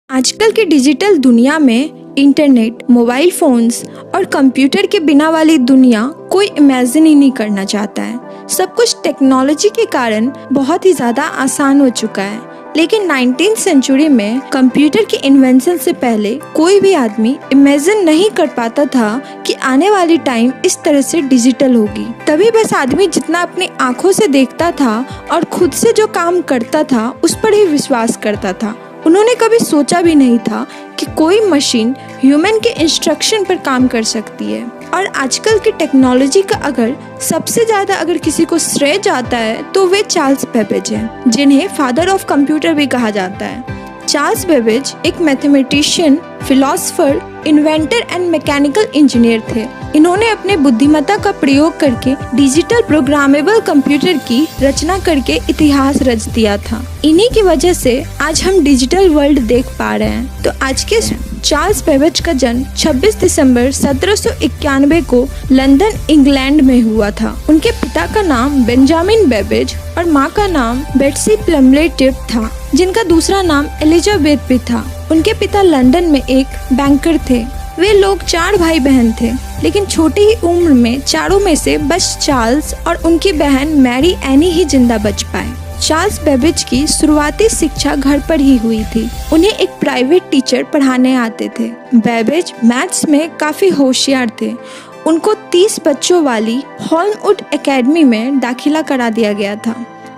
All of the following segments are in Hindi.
आजकल की डिजिटल दुनिया में इंटरनेट, मोबाइल फोन्स और कंप्यूटर के बिना वाली दुनिया कोई इमेजिन ही नहीं करना चाहता है। सब कुछ टेक्नोलॉजी के कारण बहुत ही ज़्यादा आसान हो चुका है, लेकिन 19th सेंचुरी में कंप्यूटर के इन्वेंशन से पहले कोई भी आदमी इमेजिन नहीं कर पाता था कि आने वाली टाइम इस तरह से डिजिटल होगी। तभी बस आदमी जितना अपनी आंखों से देखता था और खुद से जो काम करता था उस पर ही विश्वास करता था। उन्होंने कभी सोचा भी नहीं था कि कोई मशीन ह्यूमन के इंस्ट्रक्शन पर काम कर सकती है। और आजकल की टेक्नोलॉजी का अगर सबसे ज़्यादा किसी को श्रेय जाता है तो वे चार्ल्स बेबेज हैं, जिन्हें फादर ऑफ कंप्यूटर भी कहा जाता है। चार्ल्स बेबेज एक mathematician, philosopher, inventor and mechanical engineer थे। इन्होंने अपने बुद्धिमत्ता का प्रयोग करके डिजिटल प्रोग्रामेबल कंप्यूटर की रचना करके इतिहास रच दिया था। इन्हीं की वजह से आज हम डिजिटल वर्ल्ड देख पा रहे हैं। तो आज के चार्ल्स बेबेज का जन्म 26 दिसंबर 1791 को लंदन, इंग्लैंड में हुआ था। उनके पिता का नाम बेंजामिन बेबेज और माँ का नाम बेट्सी प्लमले टिप था, जिनका दूसरा नाम एलिजाबेथ भी था। उनके पिता लंदन में एक बैंकर थे। वे लोग 4 भाई बहन थे, लेकिन छोटी ही उम्र में चारों में से बस चार्ल्स और उनकी बहन मैरी एनी ही जिंदा बच पाए। चार्ल्स बेबेज की शुरुआती शिक्षा घर पर ही हुई थी। उन्हें एक प्राइवेट टीचर पढ़ाने आते थे। बेबेज मैथ्स में काफी होशियार थे। उनको 30 बच्चों वाली हॉर्नवुड एकेडमी में दाखिला करा दिया गया था।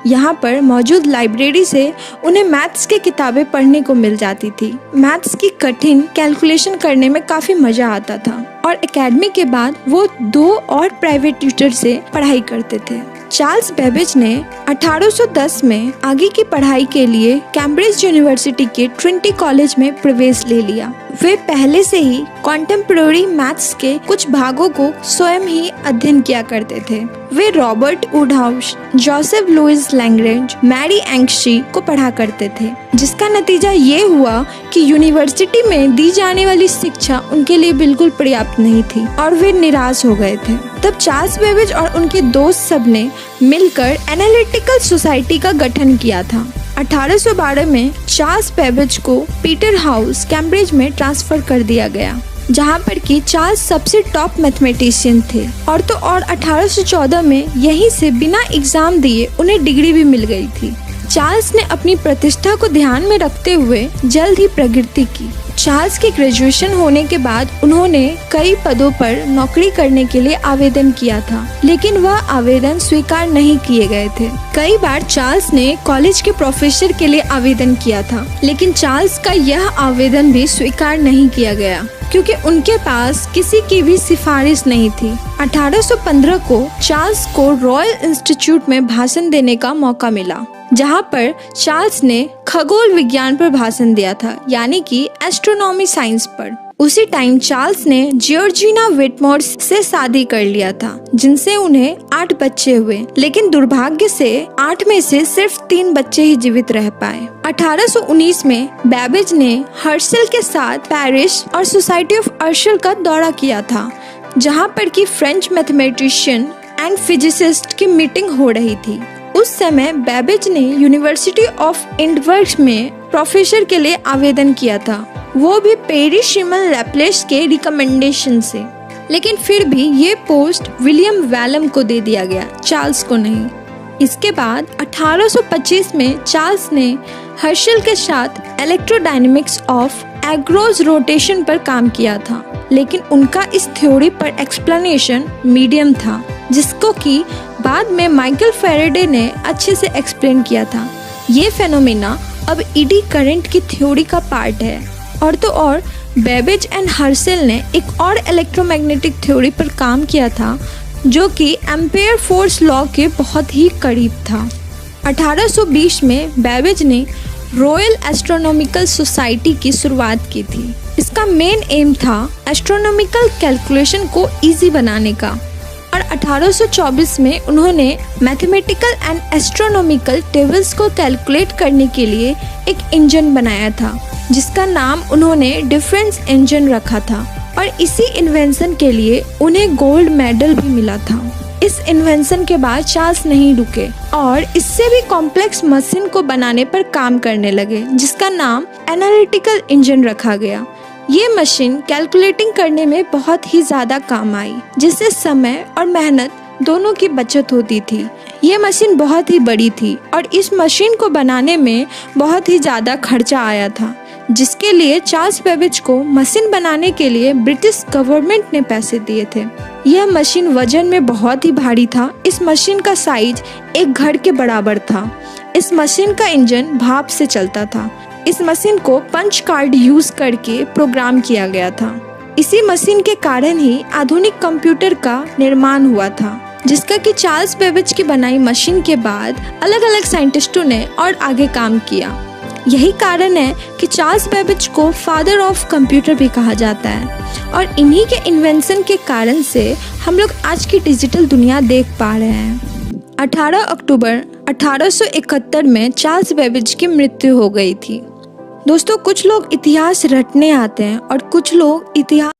यहाँ पर मौजूद लाइब्रेरी से उन्हें मैथ्स की किताबें पढ़ने को मिल जाती थी। मैथ्स की कठिन कैलकुलेशन करने में काफी मजा आता था और एकेडमी के बाद वो 2 और प्राइवेट ट्यूटर से पढ़ाई करते थे। चार्ल्स बेबेज ने 1810 में आगे की पढ़ाई के लिए कैम्ब्रिज यूनिवर्सिटी के ट्रिनिटी कॉलेज में प्रवेश ले लिया। वे पहले से ही कॉन्टेम्पोरेरी मैथ्स के कुछ भागों को स्वयं ही अध्ययन किया करते थे। वे Robert Woodhouse, Joseph Louis Lagrange, Mary एंग्स्ट्री को पढ़ा करते थे, जिसका नतीजा ये हुआ कि यूनिवर्सिटी में दी जाने वाली शिक्षा उनके लिए बिल्कुल पर्याप्त नहीं थी और वे निराश हो गए थे। तब चार्ल्स बेबेज और उनके दोस्त सब ने मिलकर एनालिटिकल सोसाइटी का गठन किया था। 1812 में चार्ल्स बेबेज को पीटर हाउस, कैम्ब्रिज में ट्रांसफर कर दिया गया, जहाँ पर कि चार्ल्स सबसे टॉप मैथमेटिशियन थे। और 1814 में यहीं से बिना एग्जाम दिए उन्हें डिग्री भी मिल गई थी। चार्ल्स ने अपनी प्रतिष्ठा को ध्यान में रखते हुए जल्द ही प्रगति की। चार्ल्स की ग्रेजुएशन होने के बाद उन्होंने कई पदों पर नौकरी करने के लिए आवेदन किया था, लेकिन वह आवेदन स्वीकार नहीं किए गए थे। कई बार चार्ल्स ने कॉलेज के प्रोफेसर के लिए आवेदन किया था, लेकिन चार्ल्स का यह आवेदन भी स्वीकार नहीं किया गया क्योंकि उनके पास किसी की भी सिफारिश नहीं थी। 1815 को चार्ल्स को रॉयल इंस्टीट्यूट में भाषण देने का मौका मिला, जहाँ पर चार्ल्स ने खगोल विज्ञान पर भाषण दिया था, यानी कि एस्ट्रोनॉमी साइंस पर। उसी टाइम चार्ल्स ने जॉर्जिना विटमोर से शादी कर लिया था, जिनसे उन्हें 8 बच्चे हुए, लेकिन दुर्भाग्य से 8 में से सिर्फ 3 बच्चे ही जीवित रह पाए। 1819 में बेबेज ने हर्शल के साथ पेरिस और सोसाइटी ऑफ हर्शल का दौरा किया था, जहाँ पर कि फ्रेंच मैथमेटिशियन एंड फिजिसिस्ट की मीटिंग हो रही थी। उस समय बेबेज ने यूनिवर्सिटी ऑफ एडिनबर्ग में प्रोफेसर के लिए आवेदन किया था, वो भी पेरी शिमन लैप्लेस के रिकमेंडेशन से। लेकिन फिर भी ये पोस्ट विलियम वैलम को दे दिया गया, चार्ल्स को नहीं। इसके बाद 1825 में चार्ल्स ने हर्शल के साथ इलेक्ट्रोडायनेमिक्स ऑफ एग्रोज रोटेशन पर काम किया था, लेकिन उनका इस थ्योरी पर एक्सप्लेनेशन मीडियम था, जिसको कि बाद में माइकल फैराडे ने अच्छे से एक्सप्लेन किया था। ये फेनोमेना अब ईडी करंट की थ्योरी का पार्ट है। और बेबेज एंड हर्शल ने एक और इलेक्ट्रोमैग्नेटिक थ्योरी पर काम किया था, जो कि एम्पेयर फोर्स लॉ के बहुत ही करीब था। 1820 में बेबेज ने रॉयल एस्ट्रोनॉमिकल सोसाइटी की शुरुआत की थी। इसका मेन एम था एस्ट्रोनॉमिकल कैलकुलेशन को इजी बनाने का। और 1824 में उन्होंने मैथमेटिकल एंड एस्ट्रोनॉमिकल टेबल्स को कैलकुलेट करने के लिए एक इंजन बनाया था, जिसका नाम उन्होंने डिफरेंस इंजन रखा था। और इसी इन्वेंशन के लिए उन्हें गोल्ड मेडल भी मिला था। इस इन्वेंशन के बाद चार्ल्स नहीं रुके और इससे भी कॉम्प्लेक्स मशीन को बनाने पर काम करने लगे, जिसका नाम एनालिटिकल इंजन रखा गया। ये मशीन कैलकुलेटिंग करने में बहुत ही ज़्यादा काम आई, जिससे समय और मेहनत दोनों की बचत होती थी। ये मशीन बहुत ही बड़ी थी और इस मशीन को बनाने में बहुत ही ज़्यादा खर्चा आया था, जिसके लिए चार्ल्स बेबेज को मशीन बनाने के लिए ब्रिटिश गवर्नमेंट ने पैसे दिए थे। यह मशीन वजन में बहुत ही भारी था। इस मशीन का साइज एक घर के बराबर था। इस मशीन का इंजन भाप से चलता था। इस मशीन को पंच कार्ड यूज करके प्रोग्राम किया गया था। इसी मशीन के कारण ही आधुनिक कंप्यूटर का निर्माण हुआ था, जिसका कि चार्ल्स बेबेज की बनाई मशीन के बाद अलग अलग साइंटिस्टों ने और आगे काम किया। यही कारण है कि चार्ल्स बेबेज को फादर ऑफ कंप्यूटर भी कहा जाता है और इन्हीं के इन्वेंशन के कारण से हम लोग आज की डिजिटल दुनिया देख पा रहे हैं। 18 अक्टूबर 1871 में चार्ल्स बेबेज की मृत्यु हो गई थी। दोस्तों, कुछ लोग इतिहास रटने आते हैं और कुछ लोग इतिहास